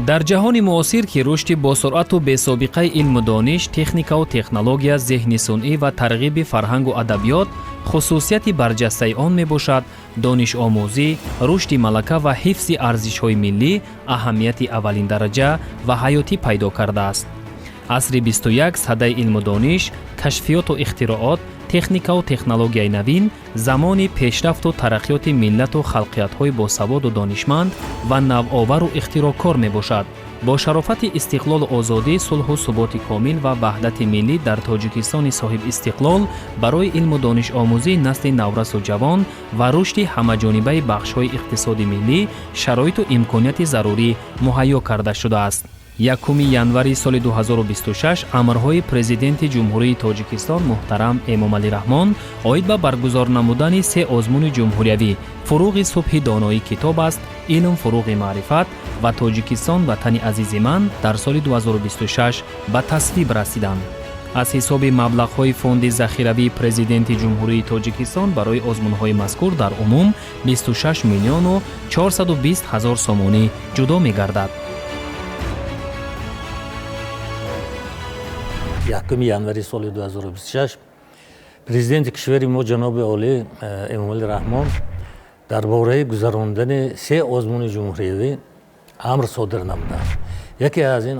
дар ҷаҳони муосир ки рушди босуръату бесобиқаи илму дониш, техникаву технология, зеҳни сунъӣ ва тарғиби фарҳангу адабиёт хусусияти барҷастаи он мебошад, донишомӯзӣ, рушди малака ва ҳифзи арзишҳои миллӣ аҳамияти аввалиндараҷа ва ҳаётӣ пайдо кардааст. асри 21 садаи илму дониш, кашфиёту ихтироот, техникаву технологияи навин замони пешрафту тараққиёти миллату халқиятҳои босаводу донишманд ва навъовару ихтироъкор мебошад. бо шарофати истиқлолу озодӣ, сулҳу суботи комил ва ваҳдати миллӣ дар тоҷикистони соҳибистиқлол барои илму донишомӯзӣ насли наврасу ҷавон ва рушди ҳамаҷонибаи бахшҳои иқтисоди миллӣ шароиту имконияти зарурӣ муҳайё карда шудааст. 1 январи соли 2026 амрҳои президенти ҷумҳурии Тоҷикистон муҳтарам Эмомалӣ Раҳмон оид ба баргузор намудани 3 озмуни ҷумҳуриявӣ фуруғи субҳи доноӣ китоб аст, илм фуруғи маърифат ва Тоҷикистон ватани азизи ман дар соли 2026 ба тасвиб расиданд. аз ҳисоби маблағҳои фонди захиравии президенти ҷумҳурии Тоҷикистон барои озмунҳои мазкур дар умум 26 миллиону 420 ҳазор сомонӣ ҷудо мегардад. 1 январи соли 2026 президенти кишвари мо ҷаноби олӣ Эмомалӣ Раҳмон дар бораи гузарондани 3 озмуни ҷумҳуриявӣ амр содир намуданд. яке аз ин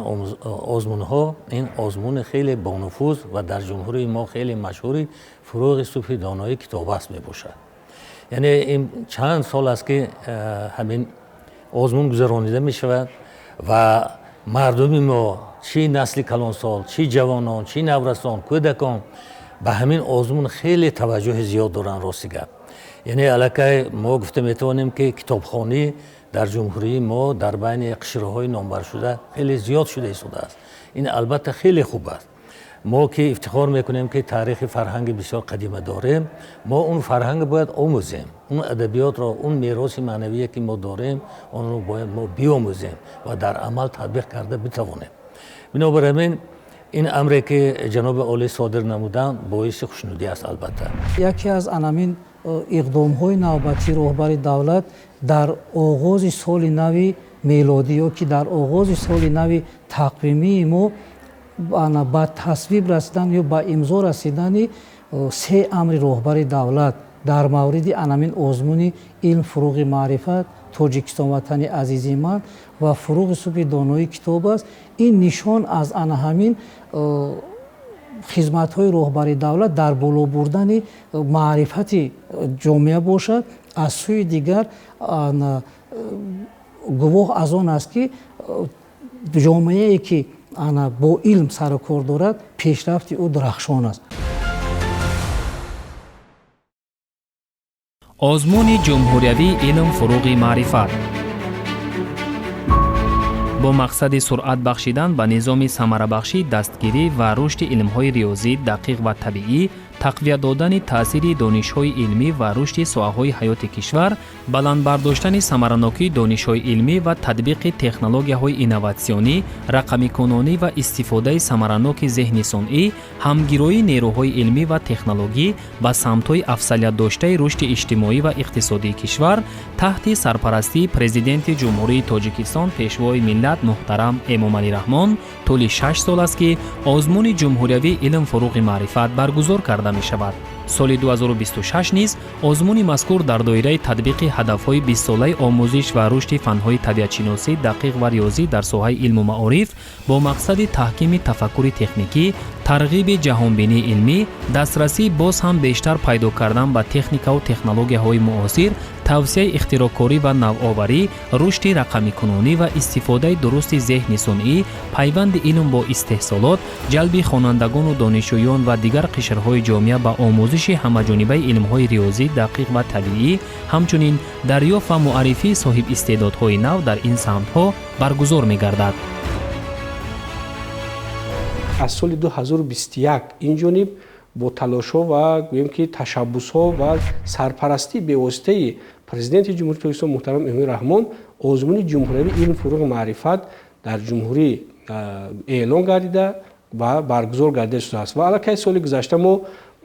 озмунҳо ин озмуни хеле бонуфуз ва дар ҷумҳурии мо хеле машҳури фуруғи субҳи доноӣ китобаст мебошад. яъне ин чанд сол аст ки ҳамин озмун гузаронида мешавад ва мардуми мо чӣ насли калонсол, чӣ ҷавонон, чӣ наврасон, кӯдакон ба ҳамин озмун хеле таваҷҷӯҳи зиёд доранд. рости гап, яъне аллакай мо гуфта метавонем ки китобхонӣ дар ҷумҳурии мо дар байни қишраҳои номбаршуда хеле зиёд шуда истодааст. ин албатта хеле хуб аст. мо ки ифтихор мекунем ки таърихи фарҳанги бисёр қадима дорем, мо он фарҳанг бояд омӯзем, он адабиётро, он мероси маънавие ки мо дорем, онро бояд мо биомӯзем ва дар амал татбиқ карда битавонем. бинобар ҳамин ин амре ки ҷаноби олӣ содир намуданд боиси хушнудӣ аст. албатта яке аз анамин иқдомҳои навбатии роҳбари давлат дар оғози соли нави мелодӣ ё ки дар оғози соли нави тақвимии мо ба тасвиб расидан ё ба имзо расидани 3 амри роҳбари давлат дар мавриди анамин озмуни илм фуруғи маърифат, Тоҷикистон ватани азизи ман ва фуруғи субҳи доноӣ китоб аст. ин нишон аз ана ҳамин хизматҳои роҳбари давлат дар боло бурдани маърифати ҷомеа бошад. аз сӯи дигар гувоҳ аз он аст ки ҷомеае ки бо илм сару кор дорад, пешрафти ӯ дурахшон аст. озмуни ҷумҳуриявӣ илм фуруғи маърифат бо мақсади суръат бахшидан ба низоми самарабахшӣ, дастгирӣ ва рушди илмҳои риёзӣ дақиқ ва табиӣ, тақвият додани таъсири донишҳои илмӣ ва рушди соҳаҳои ҳаёти кишвар, баландбардоштани самаранокии донишҳои илмӣ ва татбиқи технологияҳои инноватсионӣ, рақамикунонӣ ва истифодаи самараноки зеҳни сунъӣ, ҳамгироии нерӯҳои илмӣ ва технологӣ ба самтҳои афзалиятдоштаи рушди иҷтимоӣ ва иқтисодии кишвар таҳти сарпарастии президенти ҷумҳурии Тоҷикистон пешвои миллат муҳтарам Эмомалӣ Раҳмон тӯли 6 сол аст ки озмуни ҷумҳуриявӣ илм фуруғи маърифат баргузор карда мешавад. соли 2026 низ озмуни мазкур дар доираи татбиқи ҳадафҳои 20-солаи омӯзиш ва рушди фанҳои табиатшиносӣ, дақиқ ва риёзӣ дар соҳаи илму маориф бо мақсади таҳкими тафаккури техникӣ, тарғиби ҷаҳонбинии илмӣ, дастрасии боз ҳам бештар пайдо кардан ба техникаву технологияҳои муосир, тавсияи ихтироъкорӣ ва навъоварӣ, рушди рақамикунонӣ ва истифодаи дурусти зеҳни сунъӣ, пайванди илм бо истеҳсолот, ҷалби хонандагону донишҷӯён ва дигар қишрҳои ҷомеа ба омӯзиши ҳамаҷонибаи илмҳои риёзӣ, дақиқ ва табиӣ, ҳамчунин дарёфт ва муаррифии соҳибистеъдодҳои нав дар ин самтҳо баргузор мегардад. аз соли 2021 инҷониб бо талошҳо ва гӯем ки ташаббусҳо ва сарпарастӣ бевоситаи президенти ҷумҳурии Тоҷикистон муҳтарам Эмомалӣ Раҳмон озмуни ҷумҳуриявӣ илм фуруғи маърифат дар ҷумҳурӣ эълон гардида ва баргузор гардида шудааст ва аллакай соли гузашта мо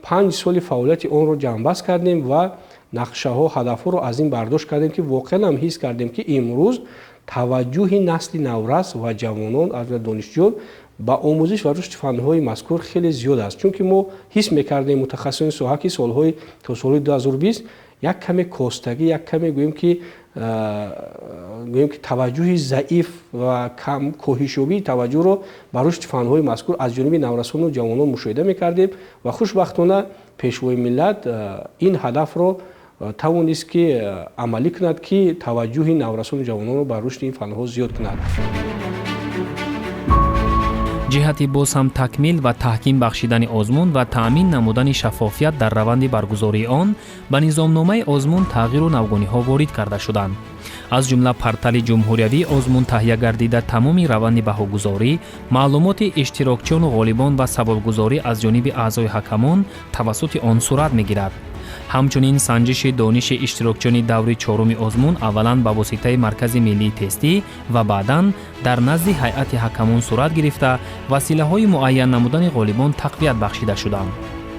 5 соли фаъолияти онро ҷамъбаст кардем ва нақшаҳо, ҳадафҳоро аз ин бардошт кардем ки воқеан ҳам ҳис кардем ки имрӯз таваҷҷӯҳи насли наврас ва ҷавонон аз донишҷӯён ба омӯзиш ва рушди фанҳои мазкур хеле зиёд аст. Чунки мо ҳис мекардем мутахассисони соҳа ки то соли 2020 як каме костагӣ, як каме гӯем ки таваҷҷӯҳи заиф ва кам коҳишёбии таваҷҷӯҳро ба рушди фанҳои мазкур аз ҷониби наврасону ҷавонон мушоҳида мекардем ва хушбахтона пешвои миллат ин ҳадафро тавонист ки амалӣ кунад ки таваҷҷӯҳи наврасону ҷавононро ба рушди ин фанҳо зиёд кунад. ҷиҳати боз ҳам такмил ва таҳким бахшидани озмун ва таъмин намудани шаффофият дар раванди баргузории он ба низомномаи озмун тағйиру навгониҳо ворид карда шуданд. аз ҷумла портали ҷумҳуриявӣ озмун таҳия гардида тамоми раванди баҳогузорӣ, маълумоти иштирокчиону ғолибон ва сабабгузорӣ аз ҷониби аъзои ҳакамон тавассути он сурат мегирад. ҳамчунин санҷиши дониши иштирокчиони даври чоруми озмун аввалан ба воситаи маркази миллии тестӣ ва баъдан дар назди ҳайати ҳакамон сурат гирифта василаҳои муайян намудани ғолибон тақвият бахшида шуданд.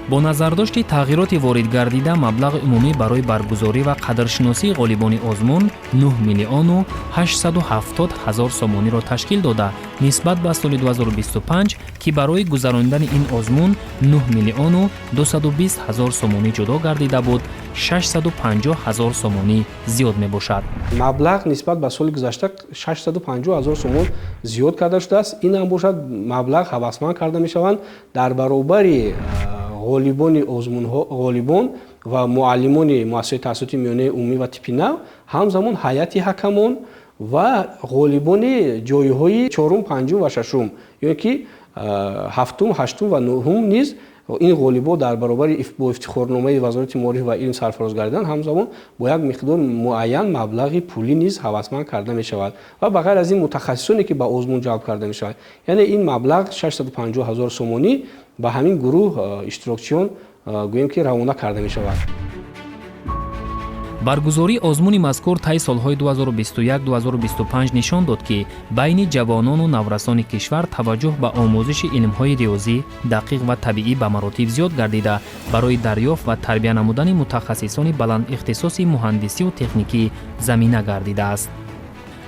бо назардошти тағйироти ворид гардида маблағи умумӣ барои баргузорӣ ва қадршиносии ғолибони озмун 9 миллиону 870 ҳазор сомониро ташкил дода, нисбат ба соли 2025 ки барои гузарондани ин озмун 9 миллиону 220 ҳазор сомонӣ ҷудо гардида буд, 650 ҳазор сомонӣ зиёд мебошад. маблағ нисбат ба соли гузашта 650 ҳазор сомон зиёд карда шудааст. ин ҳам бошад маблағ ҳавасманд карда мешаванд дар баробари ғолибон ва муаллимони муассисаи таҳсилоти миёнаи умумӣ ва типи нав, ҳамзамон ҳайати ҳакамон ва ғолибони ҷойҳои 4, 5 ва 6, ёне ки 7, 8 ва 9 низ ин ғолибо дар баробари бо ифтихорномаи вазорати маориф ва илм сарфароз гардидан ҳамзамон бо як миқдор муайян маблағи пулӣ низ ҳавасманд карда мешавад ва ба ғайр аз ин мутахассисоне ки ба озмун ҷалб карда мешавад. яъне ин маблағ 650 ҳазор сомонӣ ба ҳамин гурӯҳ иштирокчиён гӯем ки равона карда мешавад. баргузории озмуни мазкур таи солҳои 2021-2025 нишон дод ки байни ҷавонону наврасони кишвар таваҷҷӯҳ ба омӯзиши илмҳои риёзӣ, дақиқ ва табиӣ ба маротиб зиёд гардида барои дарёфт ва тарбия намудани мутахассисони баландихтисоси муҳандисию техникӣ замина гардидааст.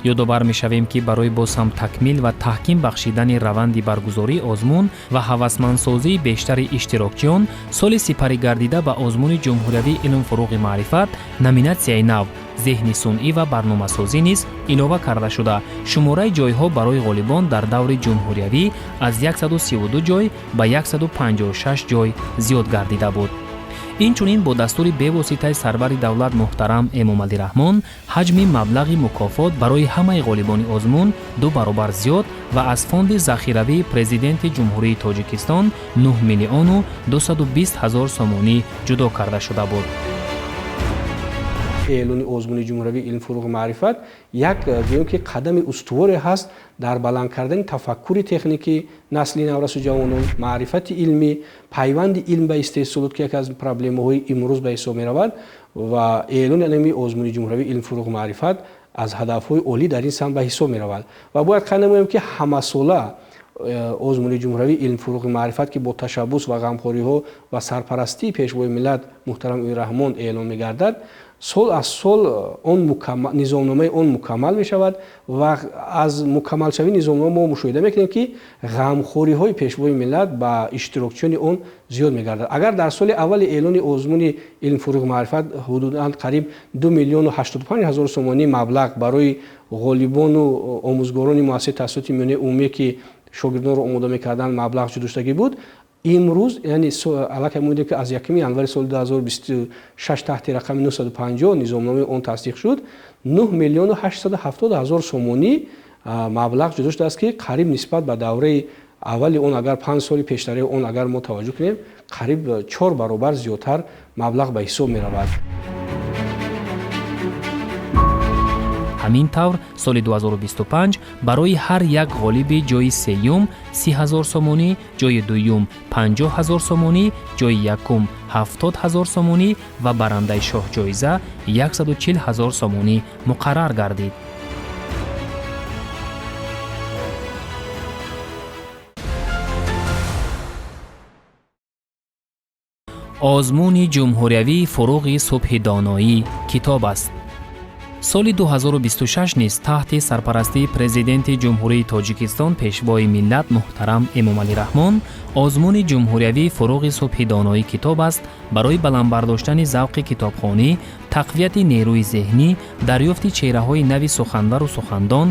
ёдовар мешавем ки барои боз ҳам такмил ва таҳким бахшидани раванди баргузории озмун ва ҳавасмандсозии бештари иштирокчиён соли сипарӣ гардида ба озмуни ҷумҳуриявии илмфуруғи маърифат номинатсияи нав зеҳни сунъӣ ва барномасозӣ низ илова карда шуда шумораи ҷойҳо барои ғолибон дар даври ҷумҳуриявӣ аз 132 ҷой ба 156 ҷой зиёд гардида буд. инчунин бо дастури бевоситаи сарвари давлат муҳтарам Эмомалӣ Раҳмон ҳаҷми маблағи мукофот барои ҳамаи ғолибони озмун 2 баробар зиёд ва аз фонди захиравии президенти ҷумҳурии Тоҷикистон 9 миллиону 220 ҳазор сомонӣ ҷудо карда шуда буд. эълони озмуни ҷумҳуриявии илмфуруғи маърифат як гӯем ки қадами устуворе ҳаст дар баланд кардани тафаккури техникӣ насли наврасу ҷавонон, маърифати илмӣ, пайванди илм ба истеҳсолот ки яке аз проблемаҳои имрӯз ба ҳисоб меравад ва эълони анами озмуни ҷумҳуриявии илмфуруғи маърифат аз ҳадафҳои олӣ дар ин самт ба ҳисоб меравад ва бояд қайд намоем ки ҳамасола озмуни ҷумҳуриявии илмфуруғи маърифат ки бо ташаббус ва ғамхориҳо ва сарпарастии пешвои миллат муҳтарам Эмомалӣ Раҳмон эълон мегардад, сол аз сол низомномаи он мукаммал мешавад ва аз мукаммалшавии низомнома мо мушоҳида мекунем ки ғамхориҳои пешвои миллат ба иштирокчиёни он зиёд мегардад. агар дар соли аввали эълони озмуни илмфуруғи маърифат ҳудудан қариб 2 миллиону 85 ҳазор сомонӣ маблағ барои ғолибону омӯзгорони муассисаи таҳсилоти миёнаи умумие ки шогирдонро омода мекарданд маблағ ҷудоштагӣ буд, имрӯз яъне аллакай муидем ки аз 1 январи соли 2026 таҳти рақами 950 низомномаи он тасдиқ шуд, 9 миллиону 870 ҳазор сомонӣ маблағ ҷудо шудааст ки қариб нисбат ба давраи аввали он агар 5 соли пештараи он агар мо таваҷҷӯҳ кунем қариб 4 баробар зиёдтар маблағ ба ҳисоб меравад. ҳамин тавр соли 2025 барои ҳар як ғолиби ҷои сеюм 30 ҳазор сомонӣ, ҷои дуюм 50 ҳазор сомонӣ, ҷои якум 70 ҳазор сомонӣ ва барандаи шоҳҷоиза 140 ҳазор сомонӣ муқаррар гардид. озмуни ҷумҳуриявии фуруғи субҳи доноӣ китоб аст. соли 2026 низ таҳти сарпарастии президенти ҷумҳурии тоҷикистон пешвои миллат муҳтарам эмомалӣ раҳмон озмуни ҷумҳуриявии фуруғи субҳи доноӣ китоб аст барои баландбардоштани завқи китобхонӣ, тақвияти нерӯи зеҳнӣ, дарёфти чеҳраҳои нави суханвару сухандон,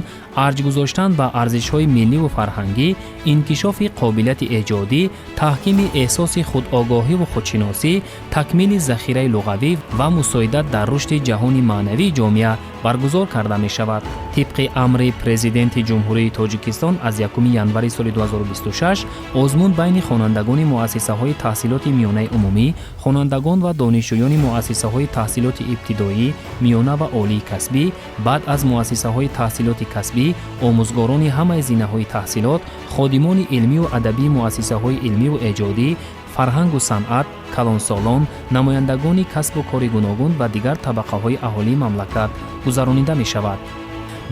арҷ гузоштан ба арзишҳои милливу фарҳангӣ, инкишофи қобилияти эҷодӣ, таҳкими эҳсоси худогоҳиву худшиносӣ, такмили захираи луғавӣ ва мусоидат дар рушди ҷаҳони маънавии ҷомеа баргузор карда мешавад. тибқи амри президенти ҷумҳурии тоҷикистон аз 1 январи соли 2026 озмун байни хонандагони муассисаҳои таҳсилоти миёнаи умумӣ, хонандагон ва донишҷӯёни муассисаҳои таҳсилоти ибтидоӣ, миёна ва олии касбӣ, баъд аз муассисаҳои таҳсилоти касбӣ, омӯзгорони ҳамаи зинаҳои таҳсилот, ходимони илмиву адабии муассисаҳои илмиву эҷодӣ, фарҳангу санъат, калонсолон, намояндагони касбу кори гуногун ва дигар табақаҳои аҳолии мамлакат гузаронида мешавад.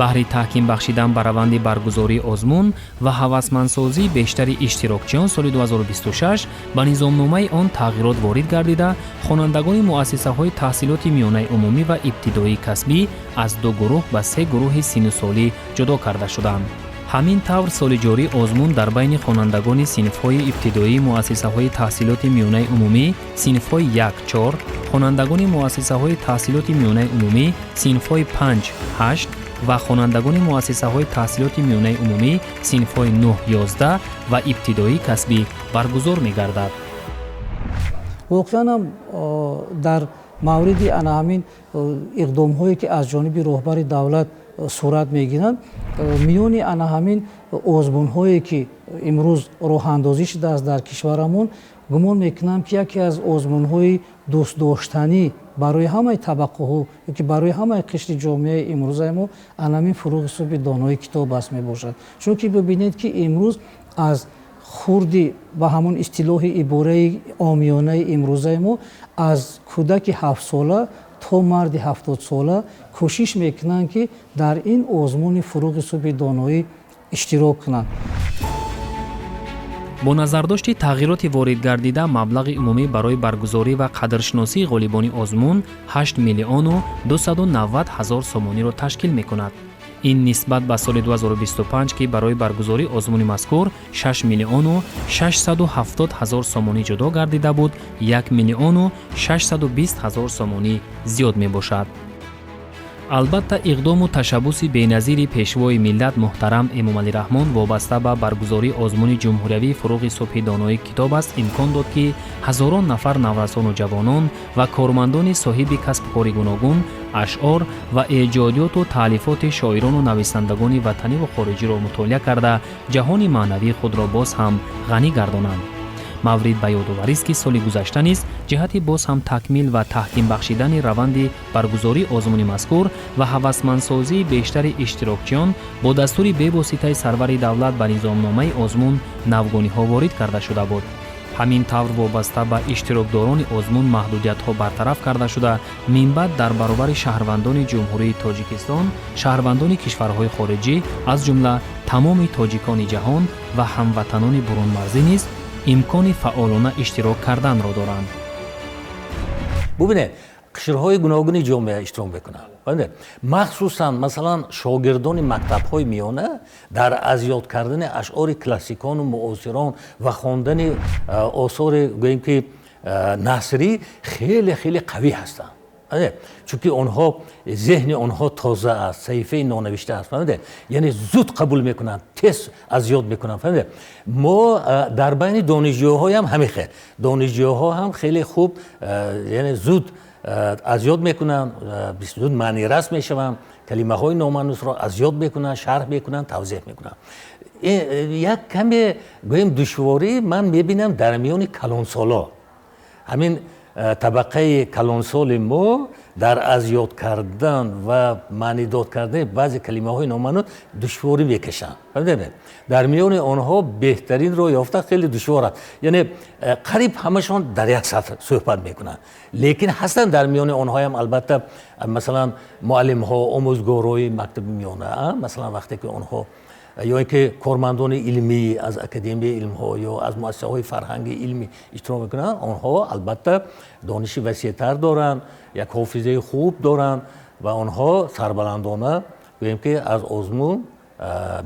баҳри таҳким бахшидан ба раванди баргузории озмун ва ҳавасмандсозии бештари иштирокчиён соли 2026 ба низомномаи он тағйирот ворид гардида, хонандагони муассисаҳои таҳсилоти миёнаи умумӣ ва ибтидоии касбӣ аз 2 гурӯҳ ба 3 гурӯҳи синнусолӣ ҷудо карда шуданд. ҳамин тавр соли ҷорӣ озмун дар байни хонандагони синфҳои ибтидоии муассисаҳои таҳсилоти миёнаи умумӣ синфҳои 1-4, хонандагони муассисаҳои таҳсилоти миёнаи умумӣ синфҳои 5-8 ва хонандагони муассисаҳои таҳсилоти миёнаи умумӣ синфҳои 9-11 ва ибтидоии касбӣ баргузор мегардад. воқеан ҳам дар мавриди ана ҳамин иқдомҳое ки аз ҷониби роҳбари давлат сурат мегиранд, миёни ана ҳамин озмунҳое ки имрӯз роҳандозӣ шудааст дар кишварамон, гумон мекунам ки яке аз озмунҳои дӯстдоштанӣ барои ҳамаи табақаҳо ки барои ҳамаи қишри ҷомеаи имрӯзаи мо анамин фуруғи субҳи доноӣ китоб аст мебошад. чунки бибинед ки имрӯз аз хурди ба ҳамон истилоҳи ибораи омиёнаи имрӯзаи мо аз кӯдаки 7сола то марди 70сола кӯшиш мекунанд ки дар ин озмуни фуруғи субҳи доноӣ иштирок кунанд. бо назардошти тағйироти воридгардида маблағи умумӣ барои баргузорӣ ва қадршиносии ғолибони озмун 8 миллиону 290 ҳазор сомониро ташкил мекунад. ин нисбат ба соли 2025 ки барои баргузории озмуни мазкур 6 миллиону 670 ҳазор сомонӣ ҷудо гардида буд, 1 миллиону 620 ҳазор сомонӣ зиёд мебошад. албатта иқдому ташаббуси беназири пешвои миллат муҳтарам эмомалӣ раҳмон вобаста ба баргузории озмуни ҷумҳуриявии фуруғи субҳи доноӣ китоб аст имкон дод ки ҳазорон нафар наврасону ҷавонон ва кормандони соҳиби касбкори гуногун ашъор ва эҷодиёту таълифоти шоирону нависандагони ватаниву хориҷиро мутолиа карда ҷаҳони маънавии худро боз ҳам ғанӣ гардонанд. маврид ба ёдоварист ки соли гузашта низ ҷиҳати боз ҳам такмил ва таҳким бахшидани раванди баргузории озмуни мазкур ва ҳавасмандсозии бештари иштирокчиён бо дастури бевоситаи сарвари давлат ба низомномаи озмун навгониҳо ворид карда шуда буд. ҳамин тавр вобаста ба иштирокдорони озмун маҳдудиятҳо бартараф карда шуда, минбаъд дар баробари шаҳрвандони ҷумҳурии тоҷикистон, шаҳрвандони кишварҳои хориҷӣ аз ҷумла тамоми тоҷикони ҷаҳон ва ҳамватанони бурунмарзӣ низ имкони фаъолона иштирок карданро доранд. бубинед қишрҳои гуногуни ҷомеа иштирок мекунанд. махсусан масалан шогирдони мактабҳои миёна дар аз ёд кардани ашъори классикону муосирон ва хондани осори гӯем ки насрӣ хеле хеле қавӣ ҳастанд. чунки онҳо зеҳни онҳо тоза аст, саҳифаи нонавишта аст, яъне зуд қабул мекунанд, тез аз ёд мекунанд. мо дар байни донишҷӯҳо ҳам ҳамин хел донишҷӯҳо ҳам хеле хуб яъне зуд аз ёд мекунанд, зуд маънирас мешаванд, калимаҳои номанусро аз ёд мекунанд, шарҳ мекунанд, тавзеҳ мекунанд. як каме гӯем душворӣ ман мебинам дар миёни калонсоло, ҳамин табақаи калонсоли мо дар аз ёд кардан ва маънидод кардани баъзе калимаҳои номанӯд душворӣ мекашанд. дар миёни онҳо беҳтаринро ёфта хеле душвор аст, яъне қариб ҳамашон дар як сатр суҳбат мекунанд, лекин ҳастанд дар миёни онҳоям албатта масалан муаллимҳо, омӯзгорои мактаби миёна, масалан вақте ки онҳо ё ин ки кормандони илмӣ аз академияи илмҳо ё аз муассисаҳои фарҳанги илмӣ иштирок мекунанд, онҳо албатта дониши васеътар доранд, як ҳофизаи хуб доранд و آنها سربلندانه گوییم که از آزمون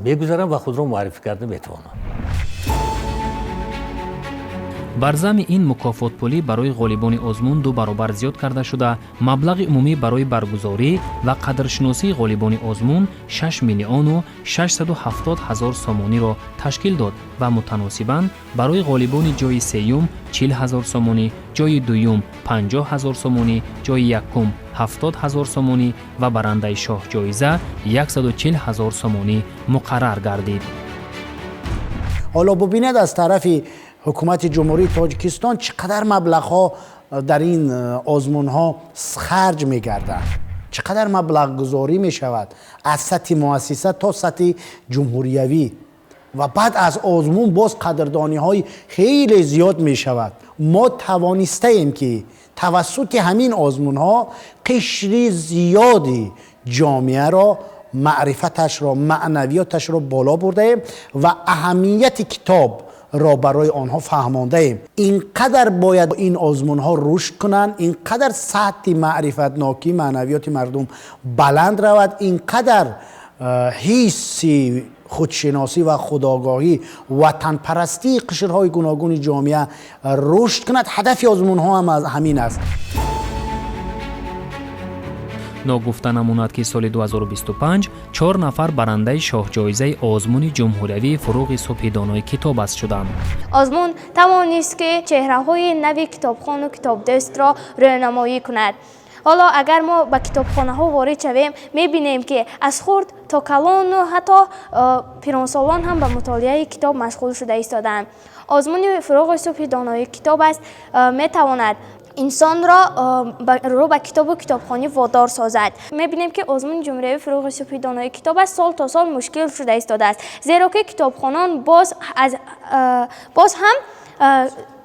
میگذرند و خود را معرفی کرده میتوانند. бар замми ин мукофотпулӣ барои ғолибони озмун 2 баробар зиёд карда шуда маблағи умумӣ барои баргузорӣ ва қадршиносии ғолибони озмун 6 миллиону 670 ҳазор сомониро ташкил дод ва мутаносибан барои ғолибони ҷои сеюм 40 ҳазор сомонӣ, ҷои дуюм 50 ҳазор сомонӣ, ҷои якум 70 ҳазор сомонӣ ва барандаи шоҳҷоиза 140 ҳазор сомонӣ муқаррар гардид. حالا ببینید از طرف حکومت جمهوری تاجیکستان چقدر مبلغ در این آزمون ها خرج می گردن، چقدر مبلغ گذاری می شود از سطح مؤسسه تا سطح جمهوریوی و بعد از آزمون باز قدردانی های خیلی زیاد می شود. ما توانسته ایم که توسط همین آزمون ها قشر زیادی جامعه را معرفتش را معنویاتش را بالا برده ایم و اهمیت کتاب را برای آنها فهمانده ایم. اینقدر باید این آزمون ها رشد کنند، اینقدر سطح معرفت ناکی معنویات مردم بلند رود، اینقدر حس خودشناسی و خودآگاهی وطن پرستی قشرهای گوناگون جامعه رشد کند. هدف آزمون ها هم از همین است. ناگفته نماند که سال 2025 4 نفر برنده شاهجایزه آزمون جمهوری فروغ صبح دانای کتاب است شدند. آزمون توانست که چهره‌های نوی کتابخوان و کتابدوست را راهنمایی کند. حالا اگر ما به کتابخانه ها وارد شویم میبینیم که از خرد تا کلان و حتی پیرانسالان هم به مطالعه کتاب مشغول شده ایستادند. آزمون فروغ صبح دانای کتاب است میتواند انسان را به کتاب و کتابخوانی وادار سازد. می‌بینیم که آزمون جمهوری فروغ صبح دانای کتاب است سال تا سال مشکل شده ایستاده است، زیرا که کتابخوانان باز هم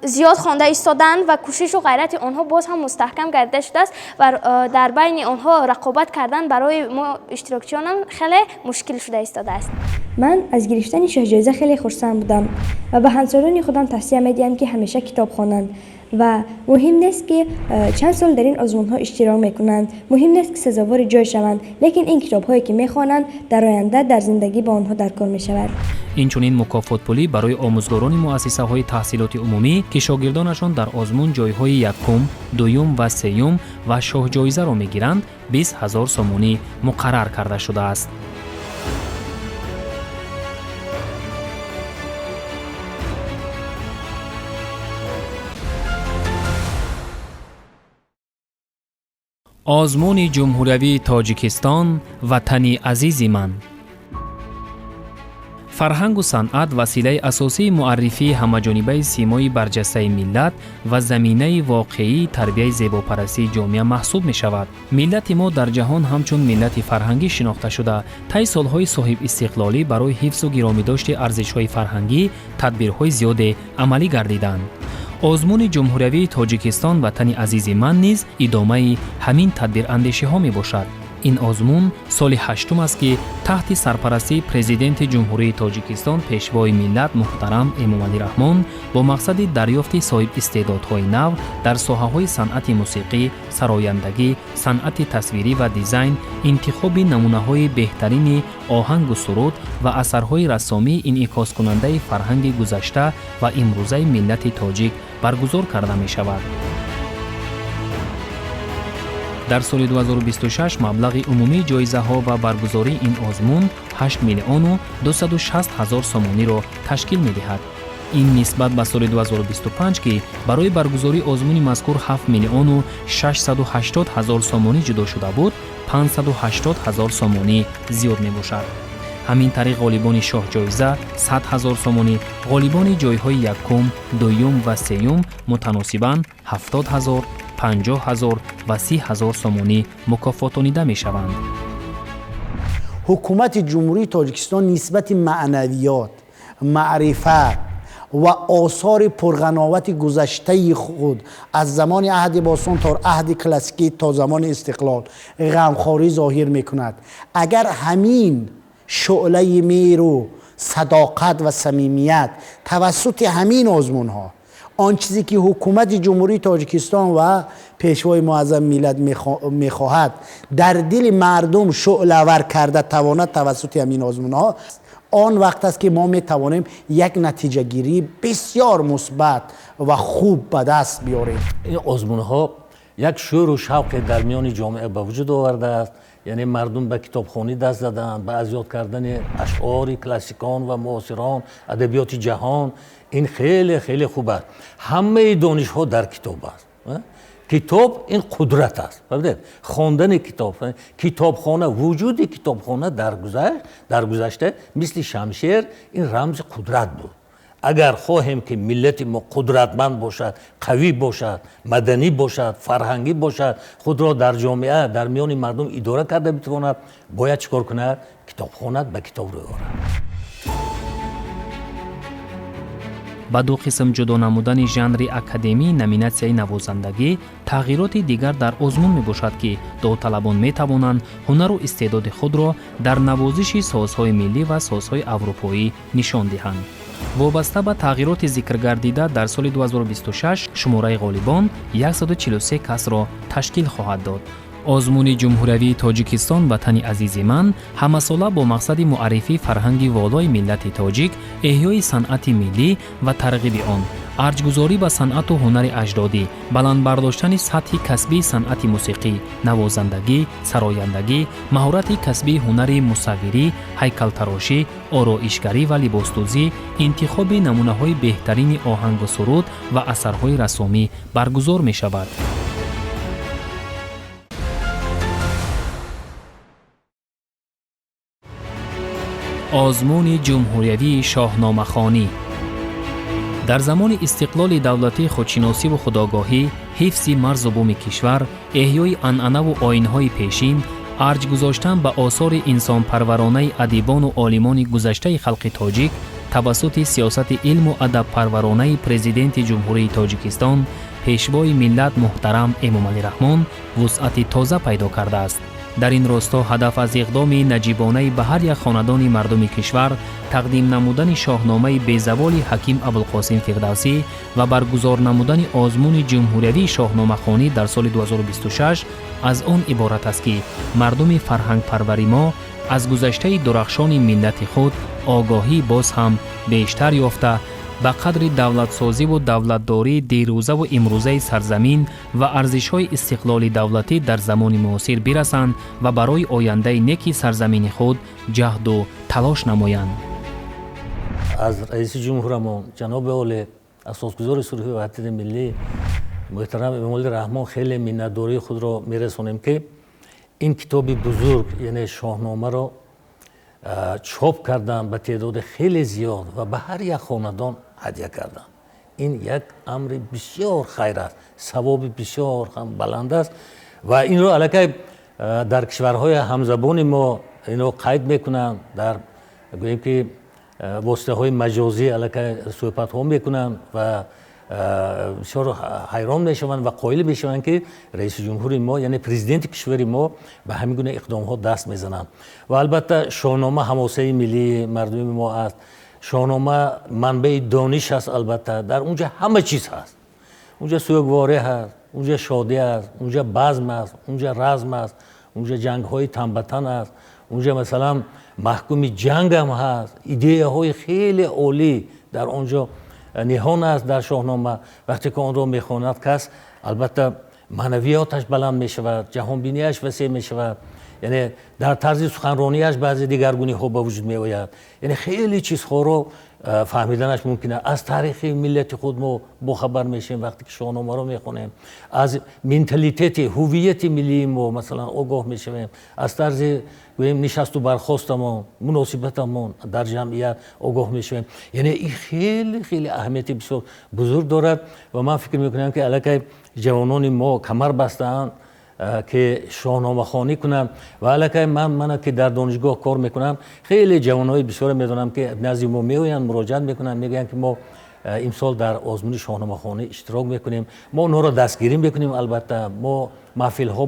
زیاد خوانده ایستادند و کوشش و غیرت آنها باز هم مستحکم گردیده شده است و در بین آنها رقابت کردن برای ما اشتراکچیان هم خیلی مشکل شده ایستاده است. من از گرفتن شاهجایزه خیلی خرسند بودم و به همسران خودم توصیه می‌دهم که همیشه کتاب خوانند و مهم نیست که چند سال در این آزمون ها اشتراک میکنند، مهم نیست که سزاوار جای شوند، لیکن این کتاب هایی که میخوانند در آینده در زندگی با آنها در کار میشود. اینچنین مکافات پولی برای آموزگاران مؤسسه های تحصیلات عمومی که شاگردانشان در آزمون جایهای یکم، دوم و سوم و شاه جایزه را میگیرند 20,000 سومانی مقرر کرده شده است. آزمون جمهوری تاجیکستان وطنی عزیز من. فرهنگ و صنعت وسیله اساسی معرفی همه‌جانبه سیمای برجسته ملت و زمینه واقعی تربیت زیباپرستی جامعه محسوب می شود. ملت ما در جهان همچون ملت فرهنگی شناخته شده، طی سالهای صاحب استقلالی برای حفظ و گرامیداشت ارزش‌های فرهنگی تدبیرهای زیاد عملی گردیدند. آزمون جمهوری تاجیکستان وطن عزیز من نیز ادامه همین تدبیر اندیشه ها می باشد. این آزمون سال 8 است که تحت سرپرستی پرزیدنت جمهوری تاجیکستان پیشوای ملت محترم امامعلی رحمان با مقصد دریافت صاحب استعدادهای نو در ساحه‌های صنعت موسیقی، سرایندگی، صنعت تصویری و دیزاین، انتخاب نمونه‌های بهترین آهنگ و سرود و اثرهای رسامی انعکاس کننده فرهنگ گذشته و امروزه ملت تاجیک برگزار کرده می شود. در سال 2026 مبلغ عمومی جایزه ها و برگزاری این آزمون 8 میلیون و 260 هزار سومانی را تشکیل می دهد. این نسبت به سال 2025 که برای برگزاری آزمون مذکور 7 میلیون و 680 هزار سومانی جدا شده بود، 580 هزار سومانی زیاد می باشد. همین طریق غالبان شاه جایزه 100 هزار سومانی، غالبان جایهای یکم، دوم و سوم متناسباً 70 هزار، 50 هزار و 30 هزار سومانی مکافاتانیده می شوند. حکومت جمهوری تاجیکستان نسبت معنویات، معرفت و آثار پرغناوت گذشته خود از زمان عهد باستان تا عهد کلاسیکی تا زمان استقلال غمخواری ظاهر می کند. اگر همین شعله میر و صداقت و صمیمیت توسط همین آزمون ها آن چیزی که حکومت جمهوری تاجیکستان و پیشوای معظم ملت میخواهد در دل مردم شعله‌ور کرده تواند توسط همین آزمون‌ها، آن وقت است که ما میتوانیم یک نتیجه گیری بسیار مثبت و خوب به دست بیاریم. این آزمون‌ها یک شور و شوق در میان جامعه به وجود آورده است. یعنی مردم به کتابخوانی دست زدند، به از یاد کردن اشعار کلاسیکان و معاصران، ادبیات جهان. این خیلی خیلی خوب است. همه دانش‌ها در کتاب است. کتاب این قدرت است. ببینید خواندن کتاب، کتابخانه، وجود کتابخانه در گذشته مثل شمشیر این رمز قدرت بود. اگر خواهیم که ملت ما قدرتمند باشد، قوی باشد، مدنی باشد، فرهنگی باشد، خود را در جامعه در میان مردم اداره کرده بتواند، باید چیکار کند؟ کتابخانه به کتاب رو آورد. ба ду қисм ҷудо намудани жанри академии номинатсияи навозандагӣ тағйироти дигар дар озмун мебошад ки довталабон метавонанд ҳунару истеъдоди худро дар навозиши созҳои миллӣ ва созҳои аврупоӣ нишон диҳанд. вобаста ба тағйироти зикргардида дар соли 2026 шумораи ғолибон 143 касро ташкил хоҳад дод. озмуни ҷумҳуриявии тоҷикистон ватани азизи ман ҳамасола бо мақсади муаррифии фарҳанги волои миллати тоҷик, эҳёи санъати миллӣ ва тарғиби он, арҷгузорӣ ба санъату ҳунари аҷдодӣ, баландбардоштани сатҳи касбии санъати мусиқӣ, навозандагӣ, сарояндагӣ, маҳорати касбии ҳунари мусаввирӣ, ҳайкалтарошӣ, ороишгарӣ ва либосдӯзӣ, интихоби намунаҳои беҳтарини оҳангу суруд ва асарҳои расомӣ баргузор мешавад. آزمون جمهوریوی شاهنامه‌خوانی. در زمان استقلال دولتی خودشناسی و خودآگاهی، حفظ مرز و بوم کشور، احیای عنعنه و آیین‌های پیشین، ارج گذاشتن به آثار انسان پرورانه ادیبان و عالمان گذشته خلق تاجیک توسط سیاست علم و ادب پرورانه پرزیدنت جمهوری تاجیکستان، پیشوای ملت محترم امامعلی رحمان وسعت تازه پیدا کرده است. در این راستا هدف از اقدام نجیبانه به هر یک خاندان مردم کشور تقدیم نمودن شاهنامه بی‌زوال حکیم ابوالقاسم فردوسی و برگزار نمودن آزمون جمهوریوی شاهنامه‌خوانی در سال 2026 از آن عبارت است که مردم فرهنگ پروری ما از گذشته درخشان ملت خود آگاهی باز هم بیشتر یافته به قدر دولتسازی و دولتداری دیروزه و امروزه سرزمین و ارزش‌های استقلال دولتی در زمان معاصر برسند و برای آینده نیکی سرزمین خود جهد و تلاش نمایند. از رئیس جمهورمون جناب عالی اساسگزار صلح و وحدت ملی محترم امامعلی رحمان خیلی منتداری خود را میرسونیم که این کتاب بزرگ یعنی شاهنامه را چاپ کردن به تعداد خیلی زیاد و به هر یک خاندان هدیه کردن. این یک امر بسیار خیر است، ثواب بسیار هم بلند است و این رو علاقه در کشورهای همزبان ما اینو قید میکنن، در گوییم که واسطه های مجازی علاقه صحبت ها میکنن و بسیار حیران میشوند و قائل میشوند که رئیس جمهور ما یعنی پرزیدنت کشور ما به همین گونه اقدام ها دست میزنند. و البته شاهنامه حماسه ملی مردم ما است. شاهنامه منبع دانش است. البته در اونجا همه چیز هست. اونجا سوگواری هست، اونجا شادی است، اونجا بزم است، اونجا رزم است، اونجا جنگ های تنبتن است، اونجا مثلا محکوم جنگ هم هست. ایده های خیلی عالی در اونجا نهان است در شاهنامه. وقتی که آن را میخواند کس البته معنویاتش بلند میشود، جهان بینیش وسیع میشود، یعنی در طرز سخنرانیش بعضی دیگرگونی ها به وجود می آید. یعنی خیلی چیزها رو فهمیدنش ممکنه. از تاریخ ملت خود ما باخبر میشیم وقتی که شاهنامه رو میخونیم، از منتالیته هویت ملی ما مثلا آگاه میشیم، از طرز گوییم نشست و برخاستمون، مناسبتمون در جمعیت آگاه میشیم. یعنی این خیلی خیلی اهمیت بسیار بزرگ دارد و من فکر میکنم که علاقه جوانان ما کمر بستند که شاهنامه خوانی کنم و علاقه من که در دانشگاه کار میکنم خیلی جوانای بسیار میدونم که نزد ما میآیند مراجعت میکنن، میگن که ما امسال در آزمون شاهنامه‌خوانی اشتراک میکنیم. ما اونها را دستگیری میکنیم، البته ما محفل ها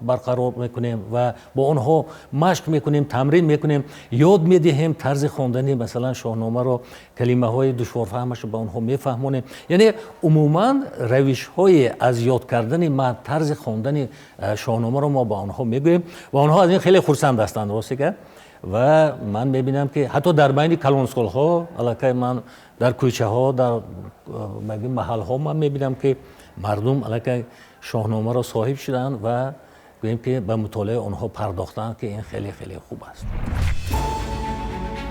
برقرار میکنیم و با اونها مشق میکنیم، تمرین میکنیم، یاد میدهیم طرز خواندن مثلا شاهنامه رو، کلمه های دشوار فهمش رو به اونها میفهمونیم. یعنی عموما روش های از یاد کردن ما طرز خواندن شاهنامه رو ما با اونها میگوییم و اونها از این خیلی خرسند هستند. راستی که و من میبینم که حتی در بین کلانسکول ها، البته من در کوچه ها، در محل ها من میبینم که مردم البته شاهنامه را صاحب شدن و گوییم که به مطالعه آنها پرداختن که این خیلی خیلی خوب است.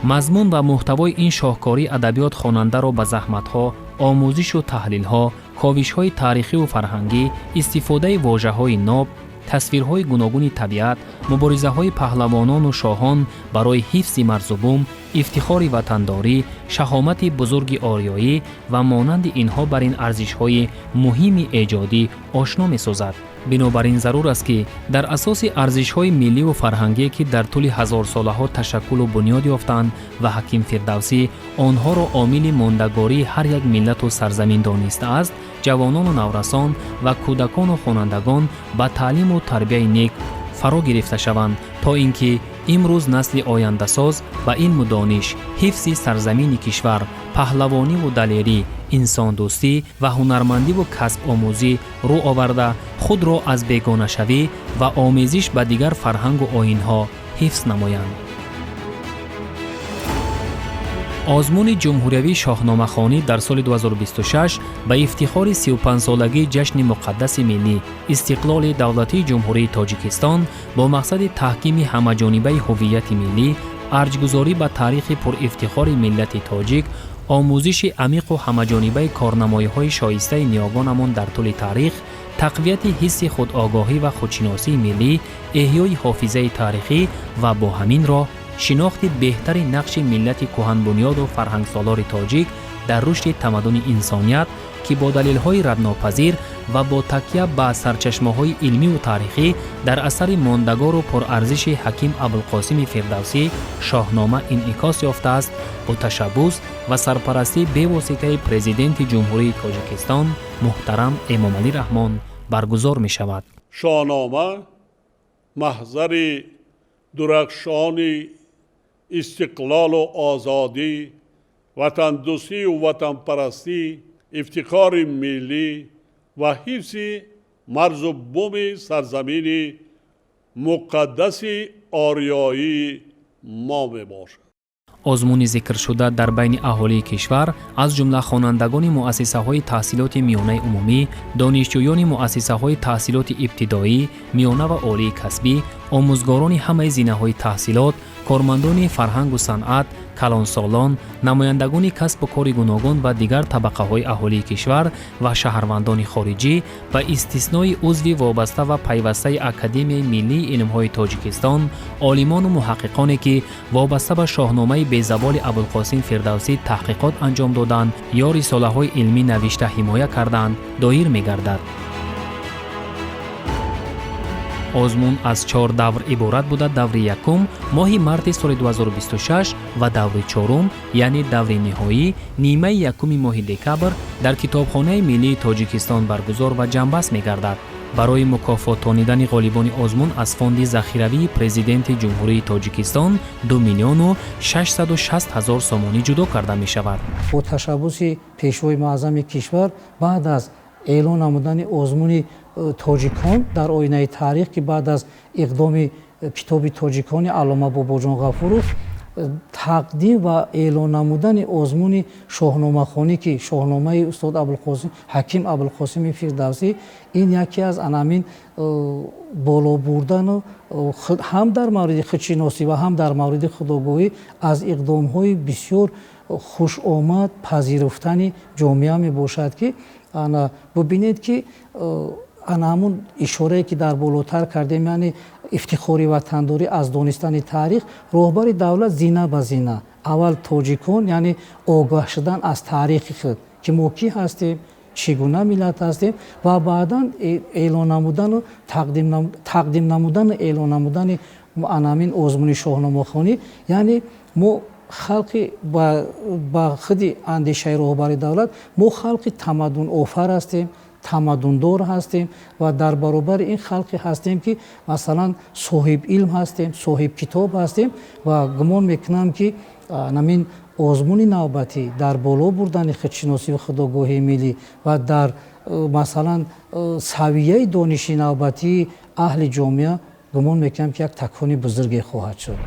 مضمون و محتوای این شاهکاری ادبیات خواننده را به زحمت‌ها، آموزش و تحلیل‌ها، کاوش‌های تاریخی و فرهنگی، استفاده واژه‌های ناب، تصویرهای گوناگون طبیعت، مبارزه‌های پهلوانان و شاهان برای حفظ مرز و بوم، افتخار وطنداری، شهامت بزرگ آریایی و مانند اینها بر این ارزش‌های مهم ایجادی آشنا می‌سازد. بنابراین ضرور است که در اساس ارزش‌های ملی و فرهنگی که در طول هزار ساله‌ها تشکل و بنیاد یافتند و حکیم فردوسی آنها را عامل ماندگاری هر یک ملت و سرزمین دانسته است، جوانان و نورسان و کودکان و خوانندگان به تعلیم و تربیت نیک فرا گرفته شوند تا اینکه امروز نسل آینده ساز به علم و دانش، حفظ سرزمین کشور، پهلوانی و دلیری، انسان دوستی و هنرمندی و کسب آموزی رو آورده خود را از بیگانه شوی و آمیزش به دیگر فرهنگ و آیین‌ها حفظ نمایند. آزمون جمهوری شاهنامه‌خوانی در سال 2026 به افتخار 35 سالگی جشن مقدس ملی استقلال دولتی جمهوری تاجیکستان با مقصد تحکیم همه‌جانبه هویت ملی، ارجگذاری به تاریخ پر افتخار ملت تاجیک، آموزش عمیق و همه‌جانبه کارنمایی‌های شایسته نیاگانمان در طول تاریخ، تقویت حس خودآگاهی و خودشناسی ملی، احیای حافظه تاریخی و با همین راه شناخت بهتر نقش ملت کهن بنیاد و فرهنگ سالار تاجیک در رشد تمدن انسانیت که با دلیل‌های ردناپذیر و با تکیه به سرچشمه‌های علمی و تاریخی در اثر ماندگار و پرارزش حکیم ابوالقاسم فردوسی شاهنامه انعکاس یافته است، با تشبث و سرپرستی به‌واسطه پرزیدنت جمهوری تاجیکستان محترم امامعلی رحمان برگزار می‌شود. شاهنامه محضر درخشان استقلال و آزادی، وطن دوستی و وطن پرستی، افتخار ملی و حفظ مرز و بوم سرزمین مقدس آریایی ما می باشد. آزمون ذکر شده در بین اهالی کشور از جمله خوانندگان مؤسسه‌های تحصیلات میانه عمومی، دانشجویان مؤسسه‌های تحصیلات ابتدایی، میانه و عالی کسبی، آموزگاران همه زینه‌های تحصیلات، کارمندان فرهنگ و صنعت، کلانسالان، نمایندگان کسب و کار گوناگون و دیگر طبقه‌های اهالی کشور و شهروندان خارجی به استثنای عضو وابسته و پیوسته اکادمی ملی علم‌های تاجیکستان، عالمان و محققانی که وابسته به شاهنامه بی‌زوال ابوالقاسم فردوسی تحقیقات انجام دادند یا رساله‌های علمی نوشته حمایت کردند دایر می‌گردد. آزمون از 4 دور عبارت بوده. دور یکم ماه مارس سال 2026 و دور چهارم یعنی دور نهایی نیمه یکم ماه دکبر در کتابخانه ملی تاجیکستان برگزار و جنبش می‌گردد. برای مکافاتانیدن غالبان آزمون از فوند ذخیروی پرزیدنت جمهوری تاجیکستان 2,660,000 سومانی جدا کرده می‌شود. با تشبث پیشوای معظم کشور بعد از اعلان نمودن آزمون تاجیکان در آینه تاریخ که بعد از اقدام کتاب تاجیکان علامه باباجان غفورов تقدیم و اعلان نمودن آزمون شاهنامه‌خوانی که شاهنامه استاد ابوالقاسم حکیم ابوالقاسم فردوسی این یکی از انامین بالا بردن و هم در مورد خودشناسی و هم در مورد خودآگاهی از اقدام‌های بسیار خوش آمد پذیرفتن جامعه می باشد که ببینید که همون اشاره که در بالاتر کردیم یعنی افتخاری وطنداری از دانستن تاریخ رهبر دولت زینه به زینه اول تاجیکان یعنی آگاه شدن از تاریخ خود که ما کی هستیم چگونه ملت هستیم و بعدا اعلان نمودن و تقدیم نمودن اعلان نمودن همین آزمون شاهنامه‌خوانی یعنی ما халқи ба худи андешаи роҳбари давлат мо халқи тамаддунофар ҳастем, тамаддундор ҳастем ва дар баробари ин халқе ҳастем ки масалан соҳибилм ҳастем, соҳибкитоб ҳастем ва гумон мекунам ки намин озмуни навбатӣ дар боло бурдани худшиносиву худогоҳии миллӣ ва дар масалан савияи дониши навбатии аҳли ҷомеа гумон мекунам ки як такони бузурге хоҳад шуд.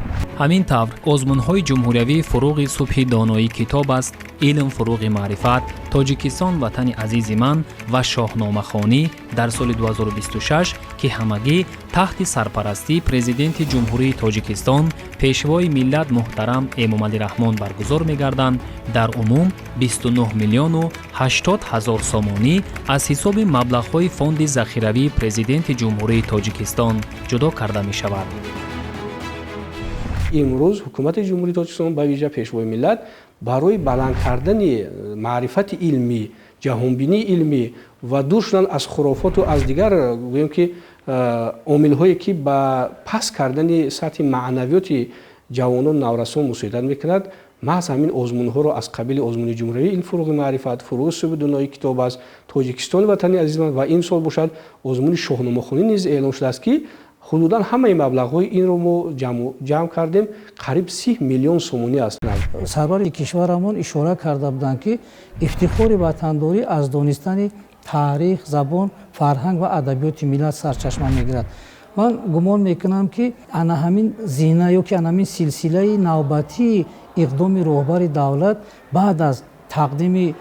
ҳамин тавр озмунҳои ҷумҳуриявӣ фуруғи субҳи доноӣ китоб аст, илм фуруғи маърифат, тоҷикистон ватани азизи ман ва шоҳномахонӣ дар соли 2026 ки ҳамагӣ таҳти сарпарастии президенти ҷумҳурии тоҷикистон пешвои миллат муҳтарам Эмомалӣ Раҳмон баргузор мегарданд, дар умум 29 миллиону 80 ҳазор сомонӣ аз ҳисоби маблағҳои фонди захиравии президенти ҷумҳурии тоҷикистон ҷудо карда мешавад. имрӯз ҳукумати ҷумҳурии тоҷикистон ба виҷа пешвои миллат барои баланд кардани маърифати илмӣ, ҷаҳонбинии илмӣ ва дур шудан аз хурофоту аз дигар гӯем ки омилҳое ки ба паст кардани сатҳи маънавиёти ҷавонон наврасон мусоидат мекунад, маҳз ҳамин озмунҳоро аз қабили озмуни ҷумҳуриявӣ ин фуруғи маърифат, фуруғи субҳи доноӣ китоб аст, тоҷикистони ватани азизман ва имсол бошад озмуни шоҳномахонӣ низ эълон шудааст ки ҳудудан ҳамаи маблағҳои инро мо ҷамъ кардем, қариб 30 миллион сомонӣ аст. сарвари кишварамон ишора карда буданд ки ифтихори ватандорӣ аз донистани таърих, забон, фарҳанг ва адабиёти миллат сарчашма мегирад. ман гумон мекунам ки ана ҳамин зина ё ки ана ҳамин силсилаи навбатии иқдоми роҳбари давлат баъд аз тақдими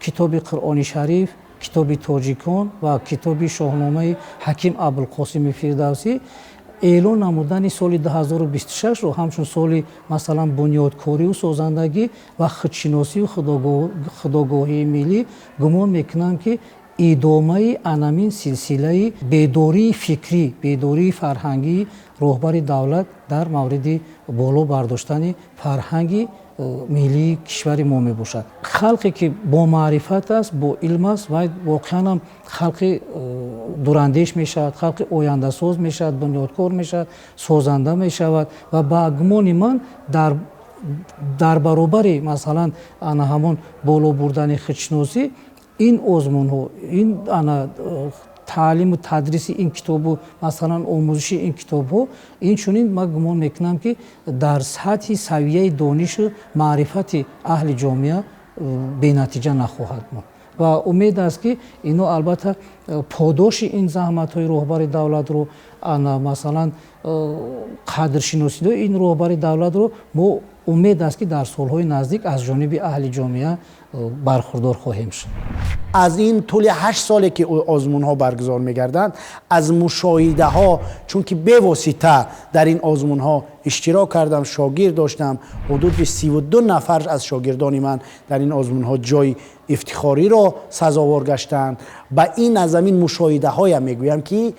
китоби қуръони шариф, китоби тоҷикон ва китоби шоҳномаи ҳаким абулқосими фирдавсӣ эълон намудани соли 2026ро ҳамчун соли масалан бунёдкорию созандагӣ ва худшиносию худогоҳии миллӣ гумон мекунам ки идомаи анамин силсилаи бедории фикрӣ, бедории фарҳангии роҳбари давлат дар мавриди боло бардоштани фарҳанги миллии кишвари мо мебошад. халқе ки бо маърифат аст, бо илм аст, вай воқеан ҳам халқи дурандеш мешавад, халқи ояндасоз мешавад, бунёдкор мешавад, созанда мешавад ва ба гумони ман дар баробари масалан ана ҳамон боло бурдани худшиносӣ ин озмунҳо, ин ана таълиму тадриси ин китобу масалан омӯзиши ин китобҳо инчунин ман гумон мекунам ки дар сатҳи савияи донишу маърифати аҳли ҷомеа бенатиҷа нахоҳад монд ва умед аст ки ино албатта подоши ин заҳматҳои роҳбари давлатро ана масалан қадршиносиҳои ин роҳбари давлатро мо умед аст ки дар солҳои наздик аз ҷониби аҳли ҷомеа бархурдор хоҳем шуд. از این طول 8 ساله که آزمون ها برگزار می‌گردند از مشاهده ها، چون که به واسطه در این آزمون ها اشتراک کردم، شاگرد داشتم، حدود به 32 نفر از شاگردان من در این آزمون ها جای افتخاری را سزاوار گشتند. با این از این مشاهده های میگویم که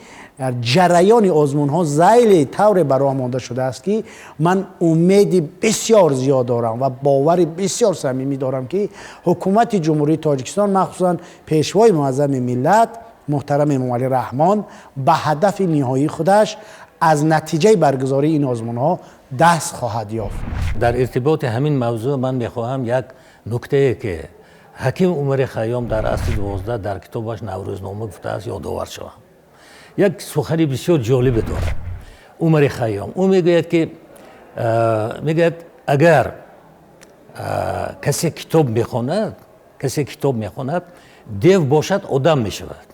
جریان آزمون ها ذیل طور برای مانده شده است که من امید بسیار زیاد دارم و باور بسیار صمیمی دارم که حکومت جمهوری تاجیکستان مخصوصا پیشوای معظم ملت محترم امامعلی رحمان به هدف نهایی خودش از نتیجه برگزاری این آزمون ها دست خواهد یافت. در ارتباط همین موضوع من میخواهم یک نکته که حکیم عمر خیام در اصل 12 در کتابش نوروزنامه گفته است یادآور شوم. یک سخنی بسیار جالب دارد عمر خیام. او میگوید که اگر کسی کتاب میخواند دیو باشد آدم میشود.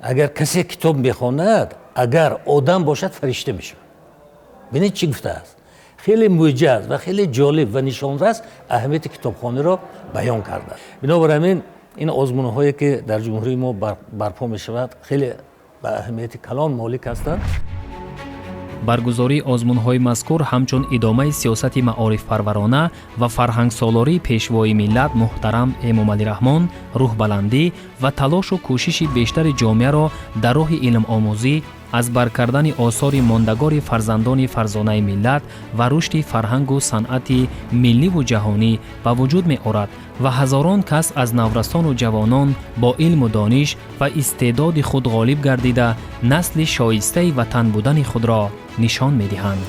اگر کسی کتاب میخواند اگر آدم باشد فرشته میشود. ببینید چی گفته است. خیلی موجز و خیلی جالب و نشان‌رس اهمیت کتابخانه را بیان کرده. بنابراین این آزمون‌هایی که در جمهوری ما برپا میشود خیلی به اهمیت کلان مالک هستند. баргузории озмунҳои мазкур ҳамчун идомаи сиёсати маорифпарварона ва фарҳангсолории пешвои миллат муҳтарам Эмомалӣ Раҳмон рӯҳбаландӣ ва талошу кӯшиши бештари ҷомеаро дар роҳи илмомӯзӣ аз бар кардани осори мондагори фарзандони фарзонаи миллат ва рушди фарҳангу санъати милливу ҷаҳонӣ ба вуҷуд меорад ва ҳазорон кас аз наврасону ҷавонон бо илму дониш ва истеъдоди худ ғолиб гардида насли шоистаи ватан будани худро нишон медиҳанд.